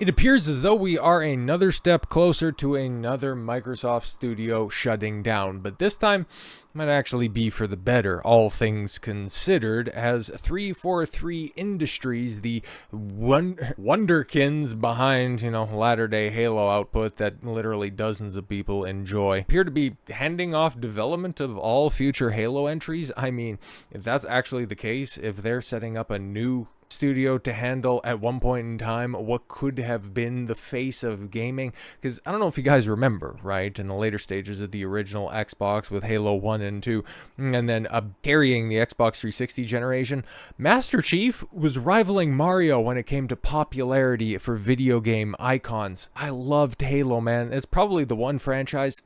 It appears as though we are another step closer to another Microsoft studio shutting down, but this time might actually be for the better, all things considered, as 343 Industries, the wonderkins behind, latter-day Halo output that literally dozens of people enjoy, appear to be handing off development of all future Halo entries. I mean, if that's actually the case, if they're setting up a new studio to handle at one point in time what could have been the face of gaming, because I don't know if you guys remember, right, in the later stages of the original Xbox with Halo 1 and 2, and then carrying the Xbox 360 generation, Master Chief was rivaling Mario when it came to popularity for video game icons. I loved Halo, man. It's probably the one franchise,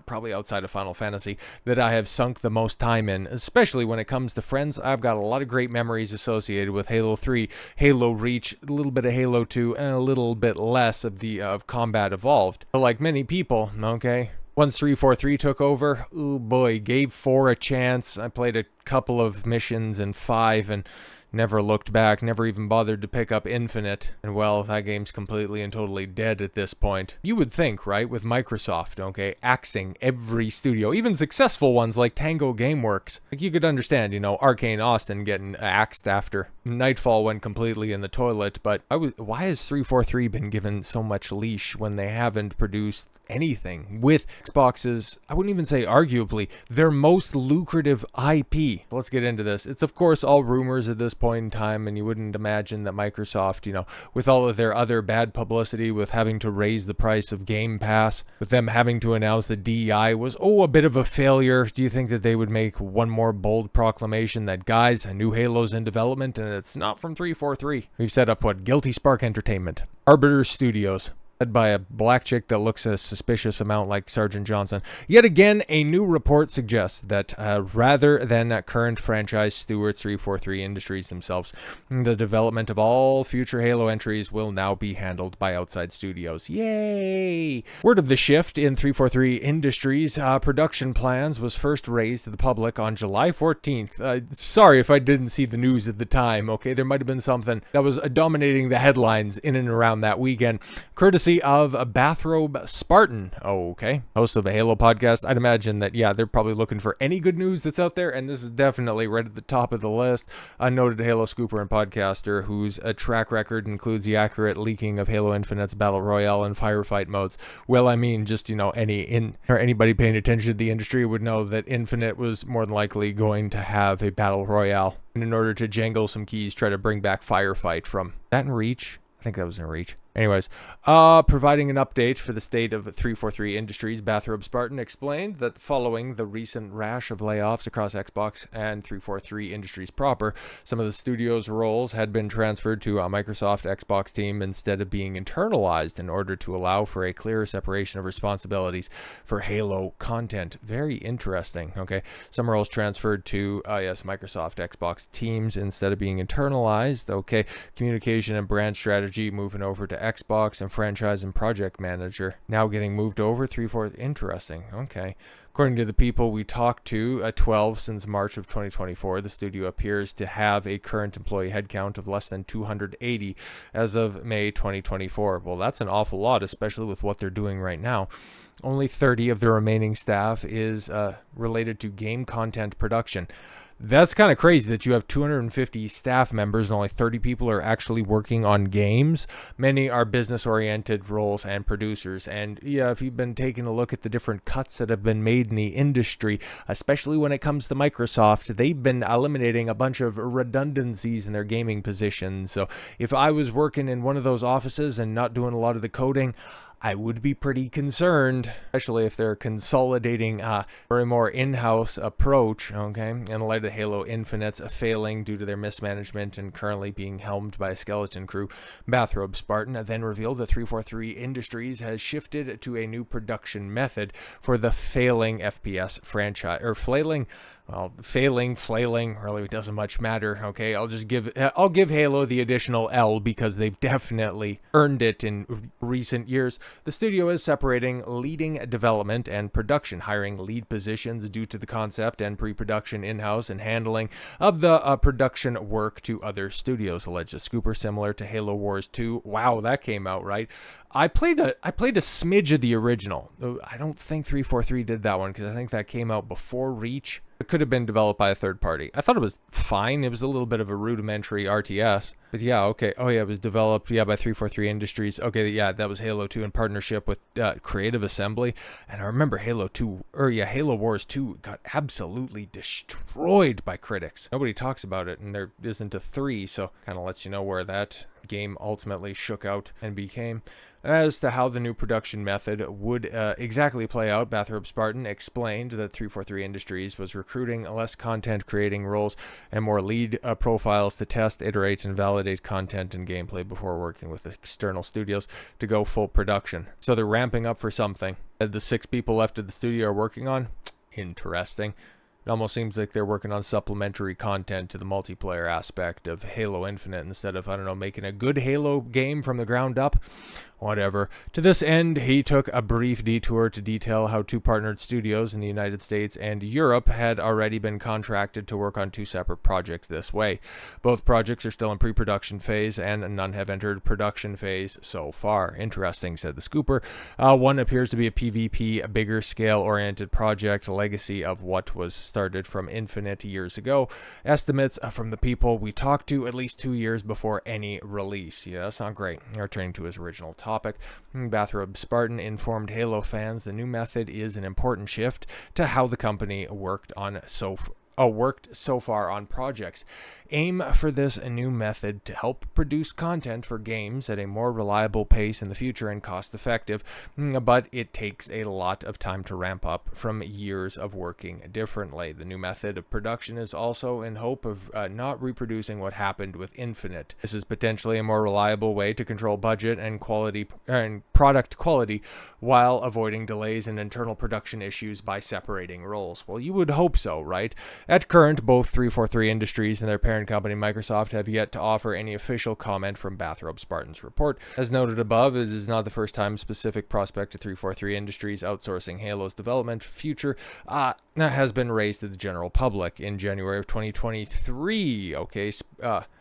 probably outside of Final Fantasy, that I have sunk the most time in, especially when it comes to friends. I've got a lot of great memories associated with Halo 3, Halo Reach, a little bit of Halo 2, and a little bit less of the Combat Evolved. But like many people, okay, once 343 took over, oh boy, gave 4 a chance. I played a couple of missions in 5 and never looked back, never even bothered to pick up Infinite. And well, that game's completely and totally dead at this point. You would think, right, with Microsoft, okay, axing every studio, even successful ones like Tango Gameworks. Like, you could understand, Arcane Austin getting axed after Nightfall went completely in the toilet, but why has 343 been given so much leash when they haven't produced anything with Xbox's, I wouldn't even say arguably, their most lucrative IP? Let's get into this. It's of course all rumors at this point in time, and you wouldn't imagine that Microsoft, with all of their other bad publicity with having to raise the price of Game Pass, with them having to announce that DEI was, a bit of a failure, do you think that they would make one more bold proclamation that, guys, a new Halo's in development and it's not from 343? We've set up Guilty Spark Entertainment, Arbiter Studios, led by a black chick that looks a suspicious amount like Sergeant Johnson. Yet again, a new report suggests that rather than current franchise stewards 343 Industries themselves, the development of all future Halo entries will now be handled by outside studios. Yay! Word of the shift in 343 Industries production plans was first raised to the public on July 14th. Sorry if I didn't see the news at the time, okay? There might have been something that was dominating the headlines in and around that weekend. Courtesy of a Bathrobe Spartan, okay, host of a Halo podcast. I'd imagine that, yeah, they're probably looking for any good news that's out there, and this is definitely right at the top of the list. A noted Halo scooper and podcaster whose track record includes the accurate leaking of Halo Infinite's Battle Royale and firefight modes. Well, I mean, just, anybody paying attention to the industry would know that Infinite was more than likely going to have a Battle Royale, and in order to jangle some keys, try to bring back firefight from that in Reach. I think that was in Reach. Anyways, providing an update for the state of 343 Industries, Bathrobe Spartan explained that following the recent rash of layoffs across Xbox and 343 Industries proper, some of the studio's roles had been transferred to a Microsoft Xbox team instead of being internalized in order to allow for a clearer separation of responsibilities for Halo content. Very interesting, okay? Some roles transferred to, Microsoft Xbox teams instead of being internalized, okay? Communication and brand strategy moving over to Xbox, and franchise and project manager now getting moved over 3/4. Interesting. Okay. According to the people we talked to, 12 since March of 2024, the studio appears to have a current employee headcount of less than 280 as of May 2024. Well, that's an awful lot, especially with what they're doing right now. Only 30 of the remaining staff is related to game content production. That's kind of crazy that you have 250 staff members and only 30 people are actually working on games. Many are business-oriented roles and producers. And yeah, if you've been taking a look at the different cuts that have been made in the industry, especially when it comes to Microsoft, they've been eliminating a bunch of redundancies in their gaming positions. So if I was working in one of those offices and not doing a lot of the coding, I would be pretty concerned, especially if they're consolidating for a more in-house approach, okay? In light of Halo Infinite's failing due to their mismanagement and currently being helmed by a skeleton crew, Bathrobe Spartan then revealed that 343 Industries has shifted to a new production method for the failing FPS franchise, or flailing. well, failing, flailing, really doesn't much matter. Okay, I'll give Halo the additional L because they've definitely earned it in recent years. The studio is separating leading development and production, hiring lead positions due to the concept and pre-production in-house, and handling of the production work to other studios. Alleged scooper, similar to Halo Wars 2. Wow, that came out right. I played a smidge of the original. I don't think 343 did that one because I think that came out before Reach. It could have been developed by a third party. I thought it was fine. It was a little bit of a rudimentary RTS. But yeah, okay. Oh yeah, it was developed by 343 Industries. Okay, yeah, that was Halo 2 in partnership with Creative Assembly. And I remember Halo Wars 2 got absolutely destroyed by critics. Nobody talks about it, and there isn't a 3, so kind of lets you know where that game ultimately shook out and became. As to how the new production method would exactly play out, Bathrobe Spartan explained that 343 Industries was recruiting less content creating roles and more lead profiles to test, iterate, and validate content and gameplay before working with external studios to go full production. So they're ramping up for something. The 6 people left at the studio are working on? Interesting. It almost seems like they're working on supplementary content to the multiplayer aspect of Halo Infinite instead of, I don't know, making a good Halo game from the ground up. Whatever. To this end, he took a brief detour to detail how 2 partnered studios in the United States and Europe had already been contracted to work on 2 separate projects this way. Both projects are still in pre-production phase, and none have entered production phase so far. Interesting, said the scooper. One appears to be a PvP, bigger scale-oriented project, legacy of what was started from Infinite years ago. Estimates from the people we talked to, at least 2 years before any release. Yeah, that's not great. Returning to his original topic. Bathrobe Spartan informed Halo fans the new method is an important shift to how the company worked so far on projects. Aim for this new method to help produce content for games at a more reliable pace in the future and cost effective, but it takes a lot of time to ramp up from years of working differently. The new method of production is also in hope of not reproducing what happened with Infinite. This is potentially a more reliable way to control budget and quality and product quality while avoiding delays and internal production issues by separating roles. Well, you would hope so, right? At current, both 343 Industries and their parent company Microsoft have yet to offer any official comment from Bathrobe Spartan's report. As noted above, it is not the first time specific prospect to 343 Industries outsourcing Halo's development future has been raised to the general public. In January of 2023,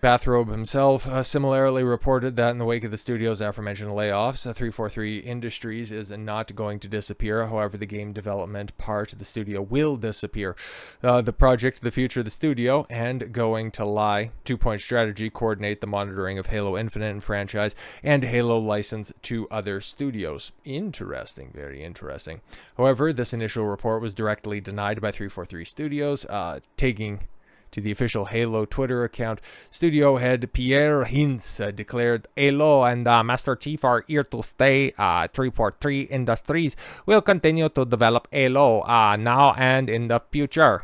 Bathrobe himself similarly reported that in the wake of the studio's aforementioned layoffs, 343 Industries is not going to disappear. However, the game development part of the studio will disappear. The project, the future of the studio, and going to lie, 2-point strategy, coordinate the monitoring of Halo Infinite and franchise and Halo license to other studios. Interesting, very interesting. However, this initial report was directly denied by 343 Studios, taking to the official Halo Twitter account. Studio head Pierre Hintz declared, Halo and Master Chief are here to stay. 343 Industries will continue to develop Halo now and in the future.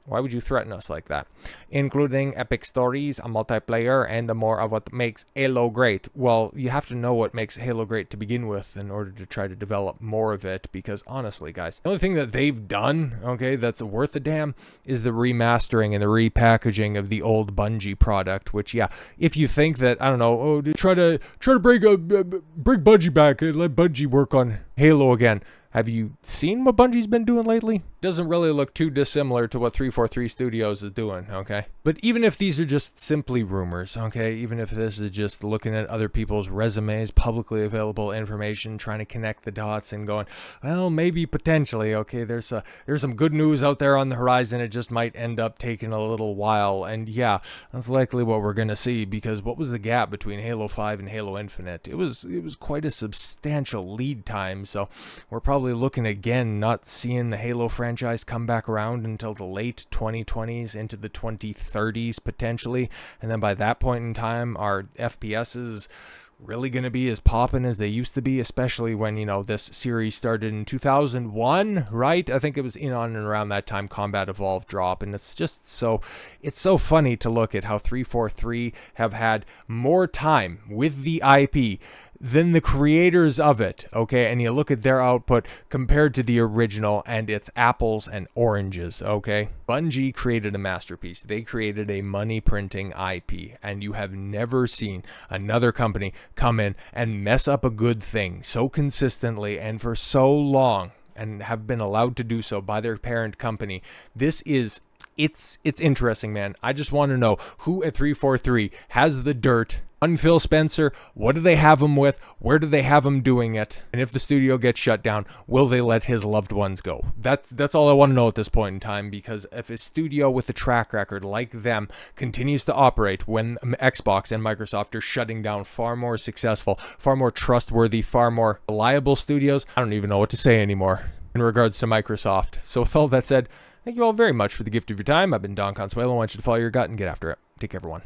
Why would you threaten us like that? Including epic stories, a multiplayer, and more of what makes Halo great. Well, you have to know what makes Halo great to begin with in order to try to develop more of it, because honestly, guys, the only thing that they've done, that's worth a damn, is the remastering and the repackaging of the old Bungie product, which, yeah, if you think that, I don't know, try to bring Bungie back and let Bungie work on Halo again. Have you seen what Bungie's been doing lately? Doesn't really look too dissimilar to what 343 Studios is doing, okay? But even if these are just simply rumors, okay? Even if this is just looking at other people's resumes, publicly available information, trying to connect the dots and going, well, maybe potentially, okay, there's some good news out there on the horizon. It just might end up taking a little while. And yeah, that's likely what we're going to see, because what was the gap between Halo 5 and Halo Infinite? It was quite a substantial lead time, so we're probably looking again, not seeing the Halo franchise come back around until the late 2020s into the 2030s potentially, and then by that point in time our FPSs really going to be as poppin' as they used to be, especially when, this series started in 2001, right? I think it was in on and around that time Combat Evolved drop, and it's so funny to look at how 343 have had more time with the IP than the creators of it, okay? And you look at their output compared to the original, and it's apples and oranges, okay? Bungie created a masterpiece. They created a money printing IP, and you have never seen another company come in and mess up a good thing so consistently and for so long, and have been allowed to do so by their parent company. This is, it's interesting, man. I just want to know who at 343 has the dirt on Phil Spencer. What do they have him with? Where do they have him doing it? And if the studio gets shut down, will they let his loved ones go? That's all I want to know at this point in time, because if a studio with a track record like them continues to operate when Xbox and Microsoft are shutting down far more successful, far more trustworthy, far more reliable studios, I don't even know what to say anymore in regards to Microsoft. So with all that said, thank you all very much for the gift of your time. I've been Don Consuelo. I want you to follow your gut and get after it. Take care, everyone.